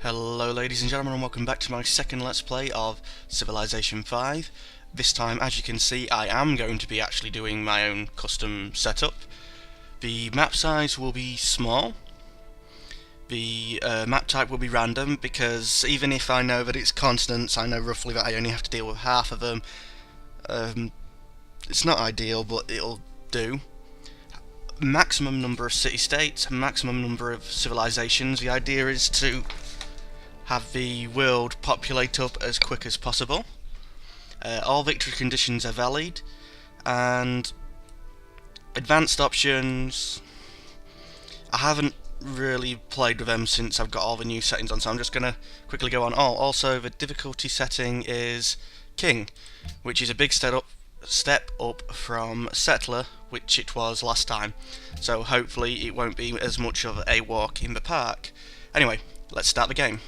Hello ladies and gentlemen, and welcome back to my second Let's Play of Civilization 5. This time, as you can see, I am going to be actually doing my own custom setup. The map size will be small. The map type will be random, because even if I know that it's continents, I know roughly that I only have to deal with half of them. It's not ideal, but it'll do. Maximum number of city-states, maximum number of civilizations. The idea is to have the world populate up as quick as possible. All victory conditions are valid, and advanced options, I haven't really played with them since I've got all the new settings on, so I'm just going to quickly go on. Also, the difficulty setting is King, which is a big step up from Settler, which it was last time, so hopefully it won't be as much of a walk in the park. Anyway, let's start the game.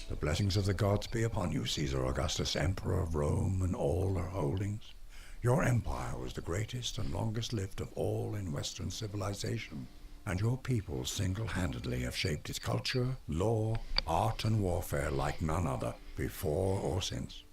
The blessings of the gods be upon you, Caesar Augustus, Emperor of Rome and all her holdings. Your empire was the greatest and longest lived of all in Western civilization, and your people single-handedly have shaped its culture, law, art and warfare like none other, before or since.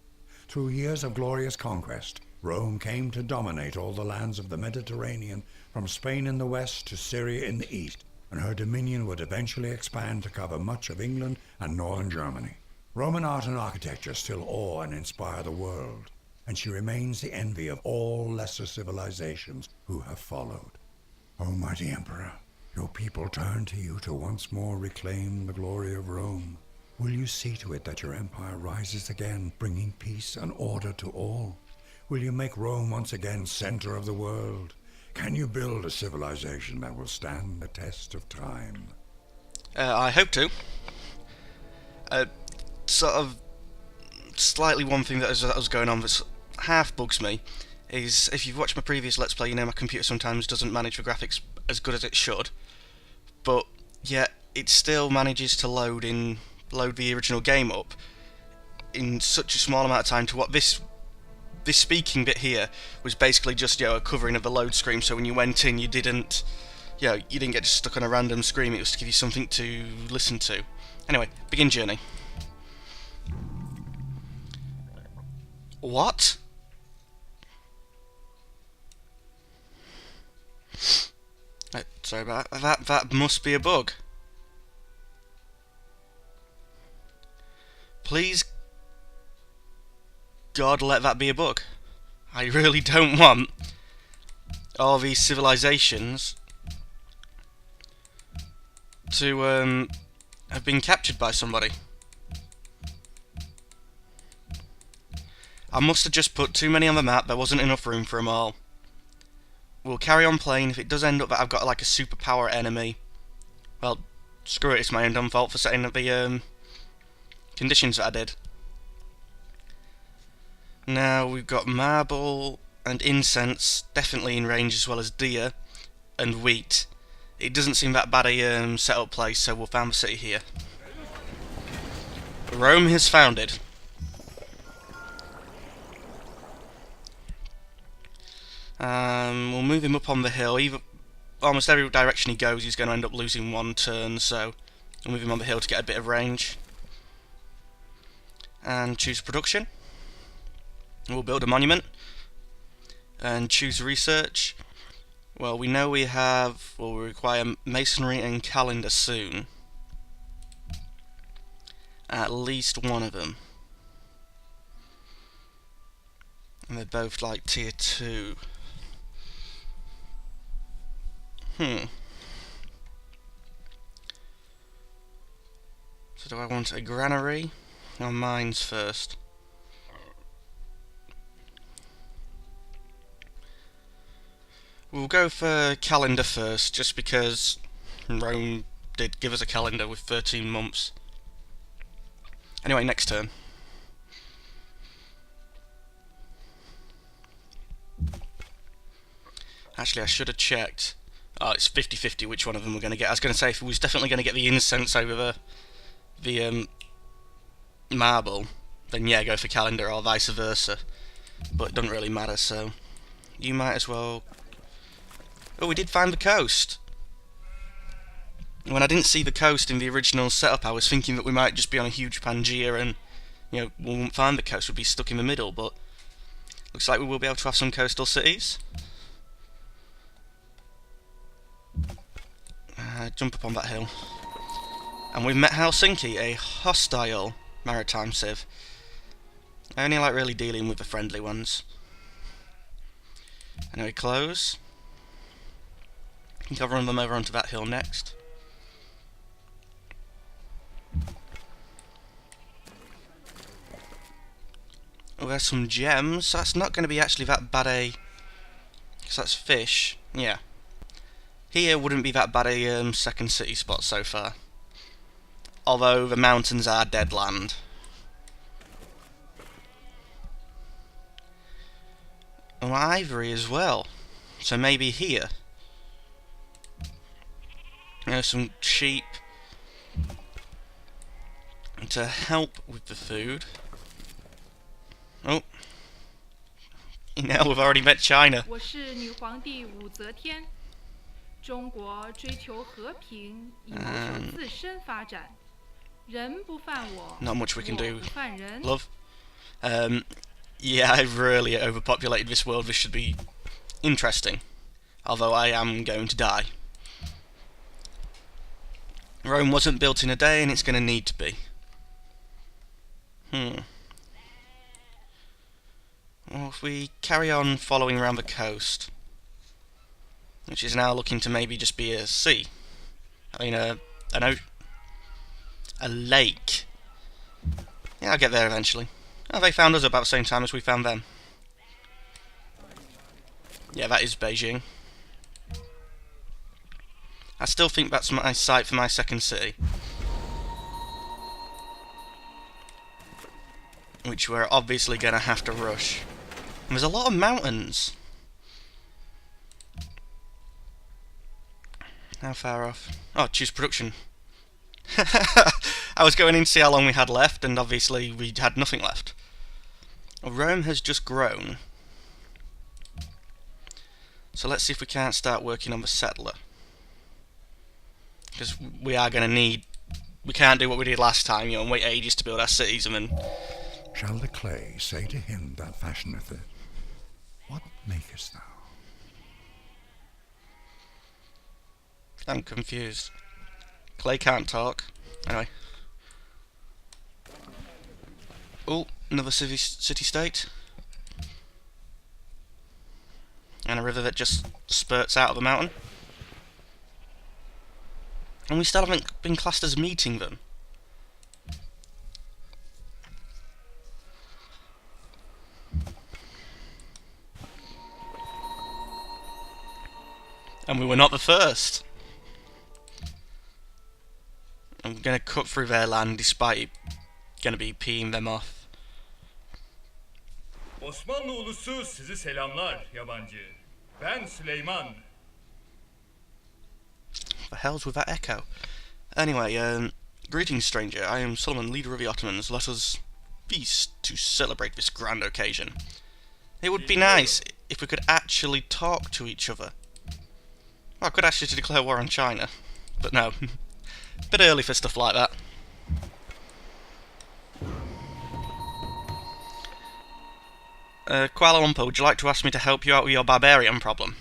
Through years of glorious conquest, Rome came to dominate all the lands of the Mediterranean, from Spain in the west to Syria in the east, and her dominion would eventually expand to cover much of England and northern Germany. Roman art and architecture still awe and inspire the world, and she remains the envy of all lesser civilizations who have followed. O mighty Emperor, your people turn to you to once more reclaim the glory of Rome. Will you see to it that your empire rises again, bringing peace and order to all? Will you make Rome once again center of the world? Can you build a civilization that will stand the test of time? I hope to. Sort of slightly one thing that was going on that half bugs me is, if you've watched my previous Let's Play, you know my computer sometimes doesn't manage the graphics as good as it should, but yet it still manages to load the original game up in such a small amount of time to what this speaking bit here was basically just, a covering of the load screen, so when you went in you didn't get just stuck on a random screen, it was to give you something to listen to. Anyway, begin journey. What? Sorry about that. That must be a bug. Please, God, let that be a bug. I really don't want all these civilizations to have been captured by somebody. I must have just put too many on the map. There wasn't enough room for them all. We'll carry on playing. If it does end up that I've got like a superpower enemy, well, screw it, it's my own dumb fault for setting up the conditions that I did. Now we've got marble and incense definitely in range, as well as deer and wheat. It doesn't seem that bad a setup place, so we'll found the city here. Rome is founded. We'll move him up on the hill. Almost every direction he goes he's going to end up losing one turn, so we'll move him on the hill to get a bit of range. And choose production. We'll build a monument and choose research. Well, we know we require masonry and calendar soon. At least one of them. And they're both like tier 2. So do I want a granary or mines first? We'll go for calendar first, just because Rome did give us a calendar with 13 months. Anyway, next turn. Actually, I should have checked. Oh, it's 50-50 which one of them we're going to get. I was going to say, if we was definitely going to get the incense over the marble, then yeah, go for calendar, or vice versa. But it doesn't really matter, so you might as well... Oh, we did find the coast! When I didn't see the coast in the original setup, I was thinking that we might just be on a huge Pangea and, we wouldn't find the coast, we'd be stuck in the middle, but looks like we will be able to have some coastal cities. Jump up on that hill. And we've met Helsinki, a hostile maritime civ. I only like really dealing with the friendly ones. Anyway, close. I think I'll run them over onto that hill next. Oh, there's some gems. That's not going to be actually that bad because that's fish. Yeah. Here wouldn't be that bad a second city spot so far. Although the mountains are dead land. Oh, ivory as well. So maybe here. Some sheep to help with the food. Oh. Now we've already met China. 我是女皇帝武则天。中国追求和平，以谋求自身发展。人不犯我， Not much we can do. 我不犯人。 Love. Yeah, I've really overpopulated this world. This should be interesting. Although I am going to die. Rome wasn't built in a day, and it's going to need to be. Well, if we carry on following around the coast, which is now looking to maybe just be a sea. I mean, a lake. Yeah, I'll get there eventually. Oh, they found us about the same time as we found them. Yeah, that is Beijing. I still think that's my site for my second city. Which we're obviously going to have to rush. And there's a lot of mountains. How far off? Oh, choose production. I was going in to see how long we had left, and obviously we had nothing left. Rome has just grown. So let's see if we can't start working on the settler. Because we are going to need... We can't do what we did last time, and wait ages to build our cities and then... Shall the clay say to him that fashioneth it, what makest thou? I'm confused. Clay can't talk. Anyway. Oh, another city-state. And a river that just spurts out of the mountain. And we still haven't been classed as meeting them. And we were not the first. I'm going to cut through their land despite it going to be peeing them off. Osmanlı ulusu sizi selamlar yabancı. Ben Süleyman. What the hell's with that echo? Anyway, greetings stranger, I am Solomon, leader of the Ottomans. Let us feast to celebrate this grand occasion. It would be nice if we could actually talk to each other. Well, I could ask you to declare war on China, but no. Bit early for stuff like that. Kuala Lumpur, would you like to ask me to help you out with your barbarian problem?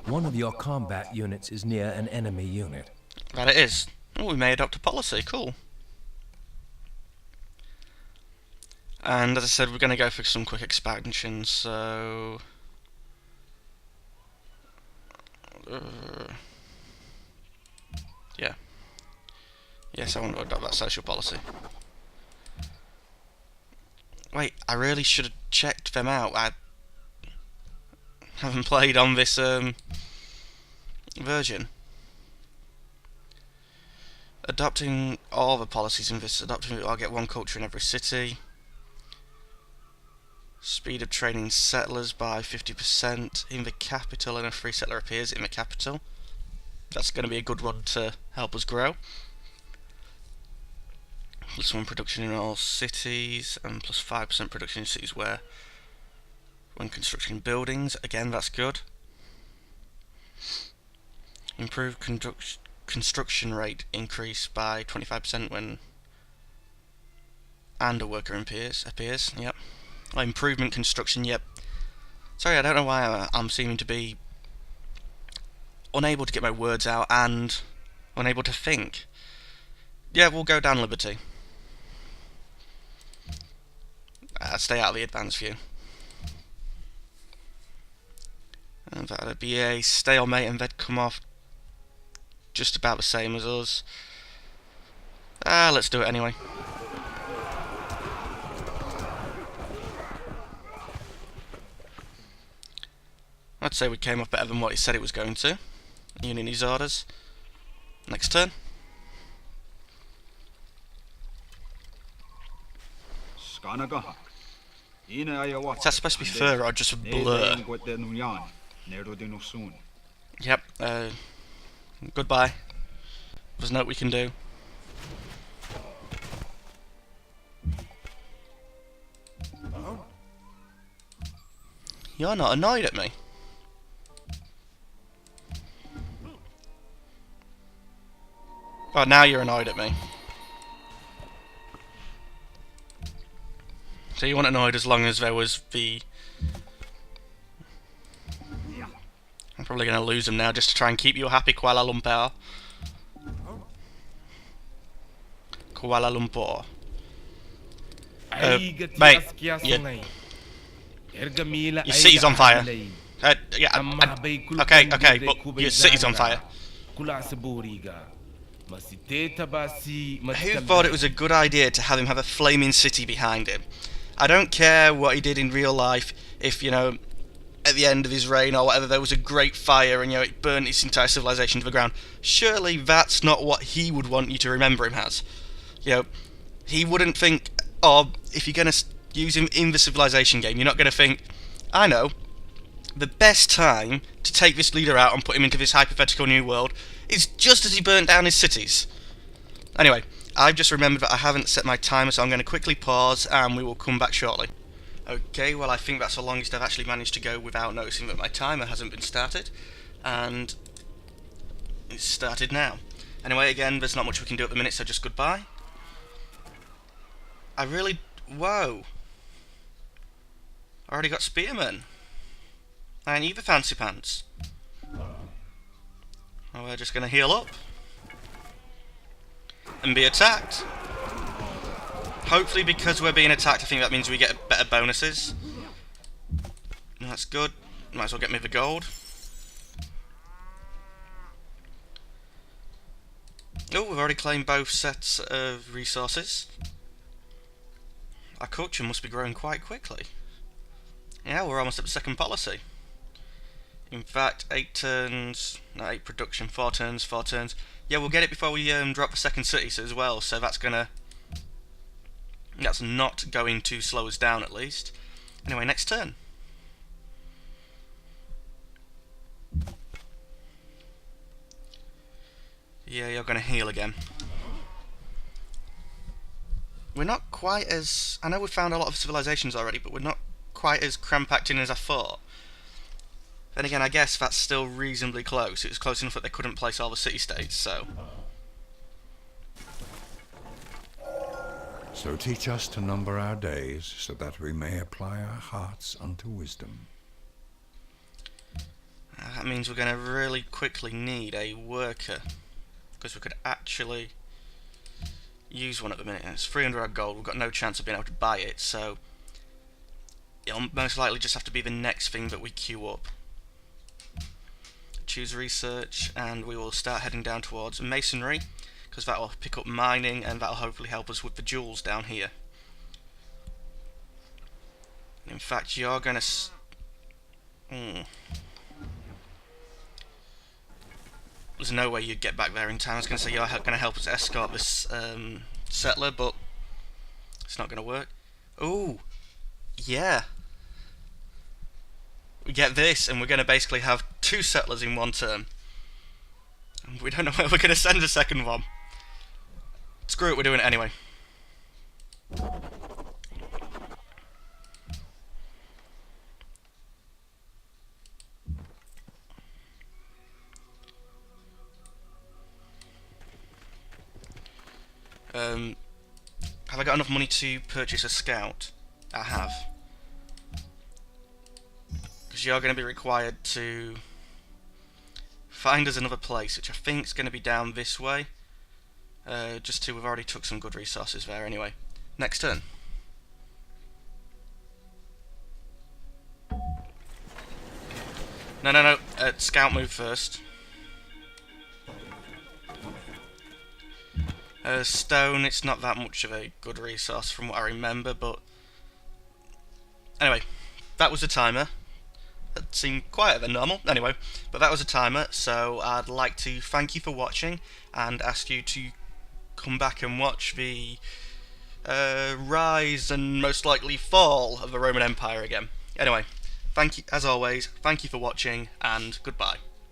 One of your combat units is near an enemy unit. That it is. Oh, we may adopt a policy, cool. And as I said, we're going to go for some quick expansion, so... yeah. Yes, I want to adopt that social policy. Wait, I really should have checked them out. I haven't played on this version. Adopting all the policies in this. I'll get one culture in every city. Speed of training settlers by 50% in the capital, and a free settler appears in the capital. That's going to be a good one to help us grow. +1 production in all cities, and +5% production in cities when constructing buildings. Again, that's good. Improved construction rate increase by 25% when and a worker appears. Yep. Improvement construction. Yep. Sorry, I don't know why I'm seeming to be unable to get my words out and unable to think. Yeah, we'll go down Liberty. Stay out of the advanced view. And that'd be a stalemate, and they'd come off just about the same as us. Let's do it anyway. I'd say we came off better than what he said it was going to. Union these orders. Next turn. Is that supposed to be fur or just a blur? Yep. Goodbye. There's nothing we can do. You're not annoyed at me. Oh, now you're annoyed at me. So you weren't annoyed as long as there was the... I'm probably going to lose him now just to try and keep you happy, Kuala Lumpur. Kuala Lumpur. Mate, your city's on fire. Okay, but your city's on fire. Who thought it was a good idea to have him have a flaming city behind him? I don't care what he did in real life, if, you know, at the end of his reign or whatever there was a great fire and, you know, it burned his entire civilization to the ground. Surely that's not what he would want you to remember him as. You know, he wouldn't think, or if you're going to use him in the civilization game, you're not going to think, I know, the best time to take this leader out and put him into this hypothetical new world is just as he burnt down his cities. Anyway, I've just remembered that I haven't set my timer, so I'm going to quickly pause and we will come back shortly. Okay, well I think that's the longest I've actually managed to go without noticing that my timer hasn't been started, and it's started now. Anyway, again, there's not much we can do at the minute, so just goodbye. Whoa! I already got spearmen. I need the fancy pants. Oh, we're just going to heal up and be attacked. Hopefully, because we're being attacked, I think that means we get better bonuses. That's good. Might as well get me the gold. Oh, we've already claimed both sets of resources. Our culture must be growing quite quickly. Yeah, we're almost at the second policy. In fact, 8 turns, not 8 production, 4 turns, 4 turns. Yeah, we'll get it before we drop the second cities as well, so that's not going to slow us down at least. Anyway, next turn. Yeah, you're going to heal again. We're not quite as... I know we've found a lot of civilizations already, but we're not quite as crampacked in as I thought. Then again, I guess that's still reasonably close. It was close enough that they couldn't place all the city-states, so... So teach us to number our days, so that we may apply our hearts unto wisdom. That means we're going to really quickly need a worker, because we could actually use one at the minute. And it's 300 odd gold, we've got no chance of being able to buy it, so it'll most likely just have to be the next thing that we queue up. Choose research, and we will start heading down towards masonry, because that will pick up mining, and that will hopefully help us with the jewels down here. In fact, you're going to... There's no way you'd get back there in time. I was going to say you're going to help us escort this settler, but it's not going to work. Ooh, yeah. We get this, and we're going to basically have 2 settlers in one turn. We don't know where we're going to send a second one. Screw it, we're doing it anyway. Have I got enough money to purchase a scout? I have. Because you are going to be required to find us another place, which I think is going to be down this way. We've already took some good resources there anyway. Next turn. No. Scout move first. Stone, it's not that much of a good resource from what I remember, but anyway, that was a timer. That seemed quieter than normal. Anyway, but that was a timer, so I'd like to thank you for watching and ask you to come back and watch the rise and most likely fall of the Roman Empire again. Anyway, thank you, as always, thank you for watching, and goodbye.